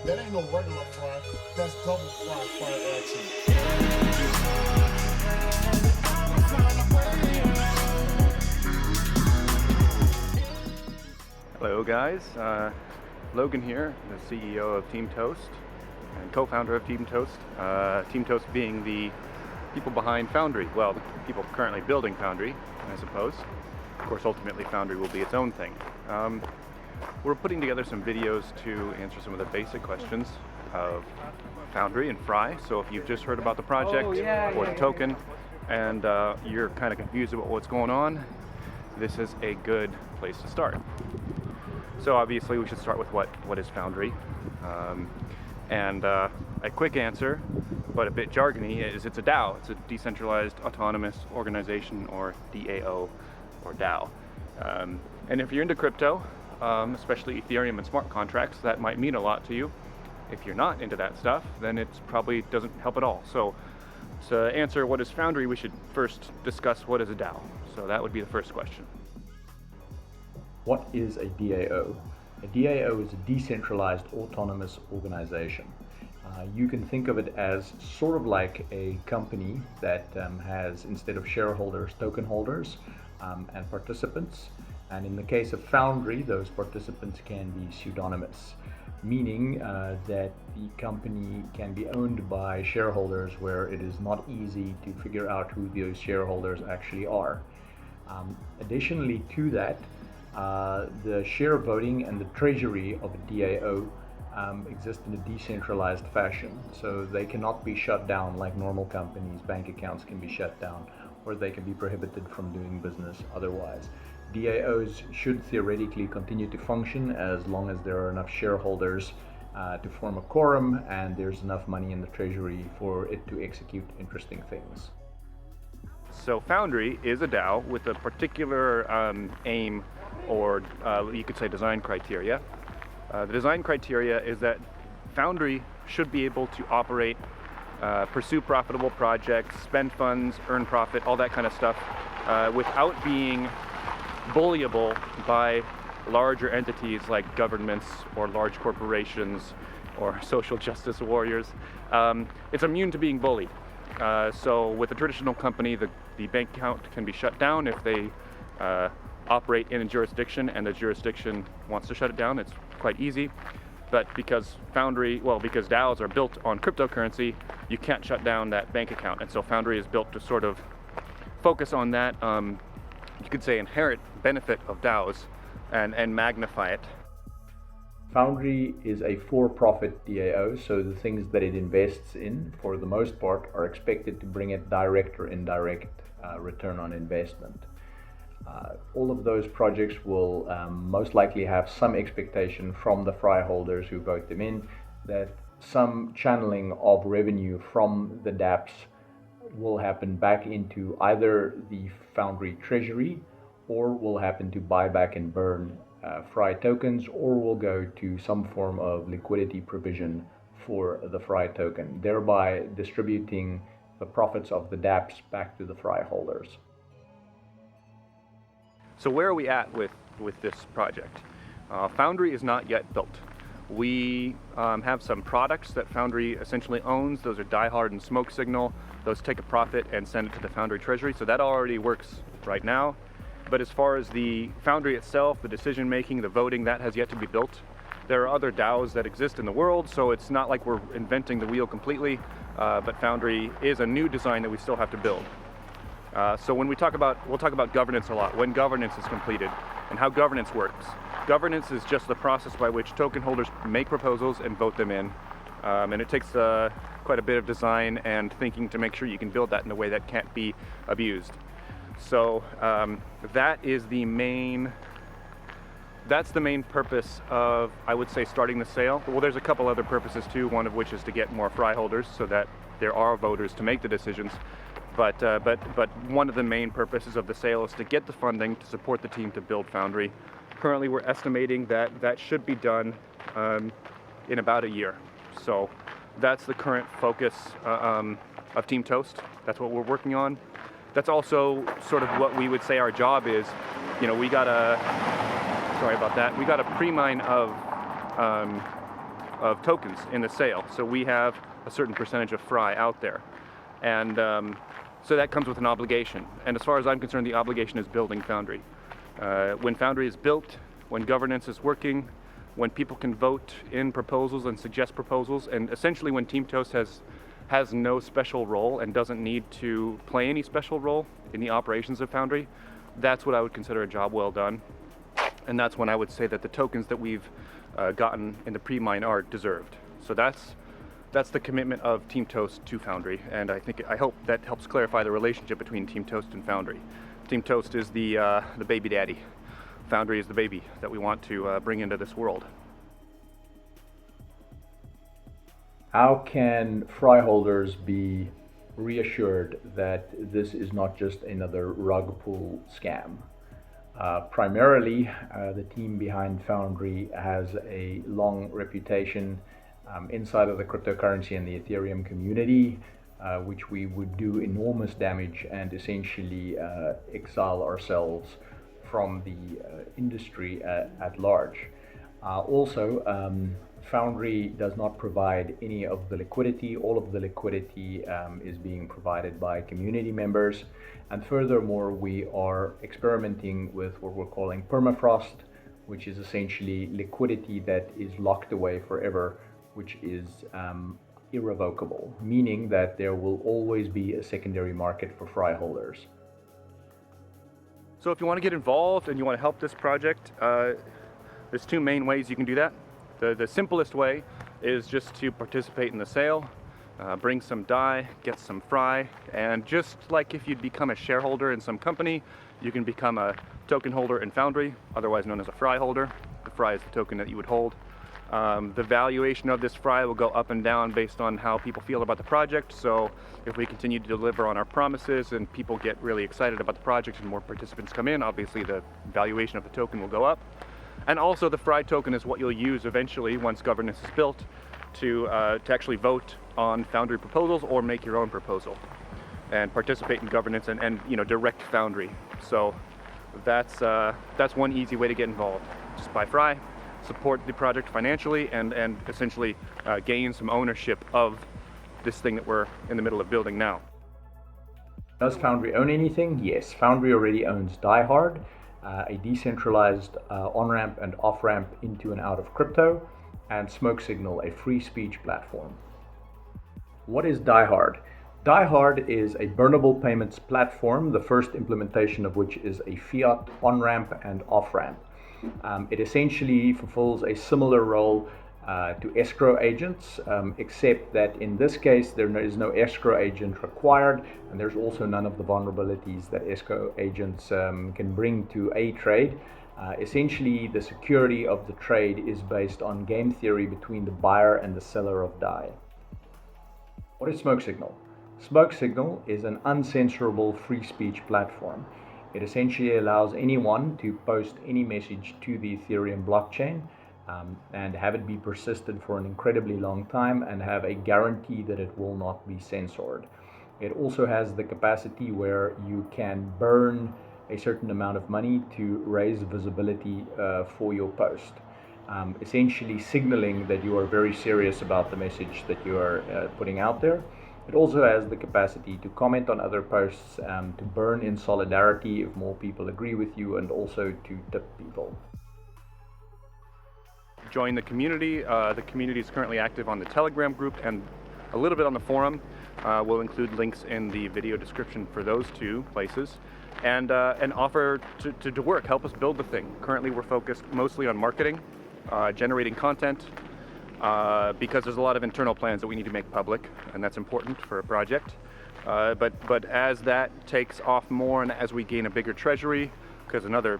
That ain't no regular fry. That's double fry fried action. Hello guys, Logan here, the CEO of Team Toast and co-founder of Team Toast. Team Toast being the people behind Foundry, well, the people currently building Foundry, I suppose. Of course, ultimately Foundry will be its own thing. We're putting together some videos to answer some of the basic questions of Foundry and Fry. So if you've just heard about the project or the token and you're kind of confused about what's going on, this is a good place to start. So obviously we should start with what is Foundry. A quick answer, but a bit jargony, is it's a DAO. It's a Decentralized Autonomous Organization, or DAO, or DAO. And if you're into crypto, especially Ethereum and smart contracts, that might mean a lot to you. If you're not into that stuff, then it probably doesn't help at all. So to answer what is Foundry, we should first discuss what is a DAO. So that would be the first question. What is a DAO? A DAO is a decentralized autonomous organization. You can think of it as sort of like a company that has, instead of shareholders, token holders and participants. And in the case of Foundry, those participants can be pseudonymous, meaning that the company can be owned by shareholders where it is not easy to figure out who those shareholders actually are. Additionally to that, the share voting and the treasury of a DAO exist in a decentralized fashion, so they cannot be shut down like normal companies. Bank accounts can be shut down, or they can be prohibited from doing business otherwise. DAOs should theoretically continue to function as long as there are enough shareholders to form a quorum and there's enough money in the treasury for it to execute interesting things. So Foundry is a DAO with a particular aim, or you could say design criteria. The design criteria is that Foundry should be able to operate, pursue profitable projects, spend funds, earn profit, all that kind of stuff, without being bullyable by larger entities like governments or large corporations or social justice warriors. It's immune to being bullied. So with a traditional company, the bank account can be shut down if they operate in a jurisdiction and the jurisdiction wants to shut it down. It's quite easy. But because because DAOs are built on cryptocurrency, you can't shut down that bank account. And so Foundry is built to sort of focus on that, you could say, inherent benefit of DAOs and magnify it. Foundry is a for-profit DAO, so the things that it invests in, for the most part, are expected to bring it direct or indirect return on investment. All of those projects will most likely have some expectation from the Fry holders who vote them in that some channeling of revenue from the dApps will happen back into either the Foundry treasury, or will happen to buy back and burn Fry tokens, or will go to some form of liquidity provision for the Fry token, thereby distributing the profits of the dApps back to the Fry holders. So where are we at with this project? Foundry is not yet built. We have some products that Foundry essentially owns. Those are DAIHard and Smoke Signal. Those take a profit and send it to the Foundry treasury. So that already works right now. But as far as the Foundry itself, the decision making, the voting, that has yet to be built. There are other DAOs that exist in the world, so it's not like we're inventing the wheel completely, but Foundry is a new design that we still have to build. So when we'll talk about governance a lot, when governance is completed and how governance works. Governance is just the process by which token holders make proposals and vote them in. And it takes quite a bit of design and thinking to make sure you can build that in a way that can't be abused. So that's the main purpose of, I would say, starting the sale. Well, there's a couple other purposes too, one of which is to get more Fry holders so that there are voters to make the decisions. But one of the main purposes of the sale is to get the funding to support the team to build Foundry. Currently, we're estimating that should be done in about a year. So that's the current focus of Team Toast. That's what we're working on. That's also sort of what we would say our job is. You know, we got a pre-mine of of tokens in the sale. So we have a certain percentage of Fry out there. And so that comes with an obligation. And as far as I'm concerned, the obligation is building Foundry. When Foundry is built, when governance is working, when people can vote in proposals and suggest proposals, and essentially when Team Toast has no special role and doesn't need to play any special role in the operations of Foundry, that's what I would consider a job well done. And that's when I would say that the tokens that we've gotten in the pre-mine are deserved. So that's the commitment of Team Toast to Foundry, and I hope that helps clarify the relationship between Team Toast and Foundry. Team Toast is the baby daddy. Foundry is the baby that we want to bring into this world. How can Fry holders be reassured that this is not just another rug pull scam? Primarily, the team behind Foundry has a long reputation inside of the cryptocurrency and the Ethereum community, which we would do enormous damage and essentially exile ourselves from the industry at large. Also, Foundry does not provide any of the liquidity. All of the liquidity is being provided by community members. And furthermore, we are experimenting with what we're calling permafrost, which is essentially liquidity that is locked away forever, which is irrevocable, meaning that there will always be a secondary market for Fry holders. So if you want to get involved and you want to help this project, there's two main ways you can do that. The simplest way is just to participate in the sale, bring some DAI, get some Fry, and just like if you'd become a shareholder in some company, you can become a token holder in Foundry, otherwise known as a Fry holder. The Fry is the token that you would hold. The valuation of this Fry will go up and down based on how people feel about the project. So if we continue to deliver on our promises and people get really excited about the project and more participants come in, obviously the valuation of the token will go up. And also the Fry token is what you'll use eventually once governance is built to actually vote on Foundry proposals or make your own proposal and participate in governance and direct Foundry. So that's one easy way to get involved. Just buy Fry, support the project financially, and essentially gain some ownership of this thing that we're in the middle of building now. Does Foundry own anything? Yes, Foundry already owns DAIHard, a decentralized on-ramp and off-ramp into and out of crypto, and Smoke Signal, a free speech platform. What is DAIHard? DAIHard is a burnable payments platform, the first implementation of which is a fiat on-ramp and off-ramp. It essentially fulfills a similar role to escrow agents, except that in this case there is no escrow agent required, and there's also none of the vulnerabilities that escrow agents can bring to a trade. Essentially, the security of the trade is based on game theory between the buyer and the seller of DAI. What is Smoke Signal? Smoke Signal is an uncensorable free speech platform. It essentially allows anyone to post any message to the Ethereum blockchain and have it be persisted for an incredibly long time and have a guarantee that it will not be censored. It also has the capacity where you can burn a certain amount of money to raise visibility for your post, essentially signaling that you are very serious about the message that you are putting out there. It also has the capacity to comment on other posts, to burn in solidarity if more people agree with you, and also to tip people. Join the community. The community is currently active on the Telegram group and a little bit on the forum. We'll include links in the video description for those two places. And offer to work, help us build the thing. Currently we're focused mostly on marketing, generating content, because there's a lot of internal plans that we need to make public, and that's important for a project. But as that takes off more and as we gain a bigger treasury, because another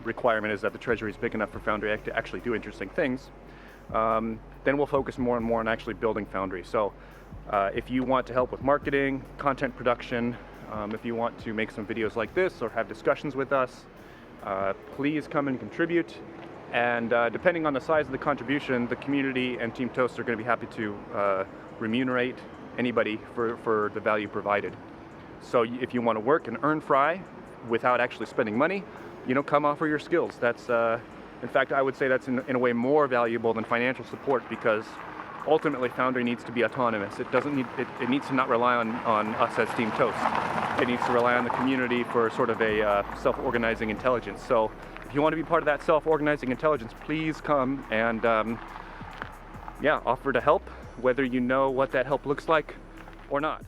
requirement is that the treasury is big enough for Foundry to actually do interesting things, then we'll focus more and more on actually building Foundry. So if you want to help with marketing, content production, if you want to make some videos like this or have discussions with us, please come and contribute. And depending on the size of the contribution, the community and Team Toast are going to be happy to remunerate anybody for the value provided. So if you want to work and earn Fry without actually spending money, come offer your skills. That's In fact, I would say that's in a way more valuable than financial support, because ultimately Foundry needs to be autonomous. It needs to not rely on us as Team Toast. It needs to rely on the community for sort of a self-organizing intelligence. So if you want to be part of that self-organizing intelligence, please come and yeah, offer to help, whether you know what that help looks like or not.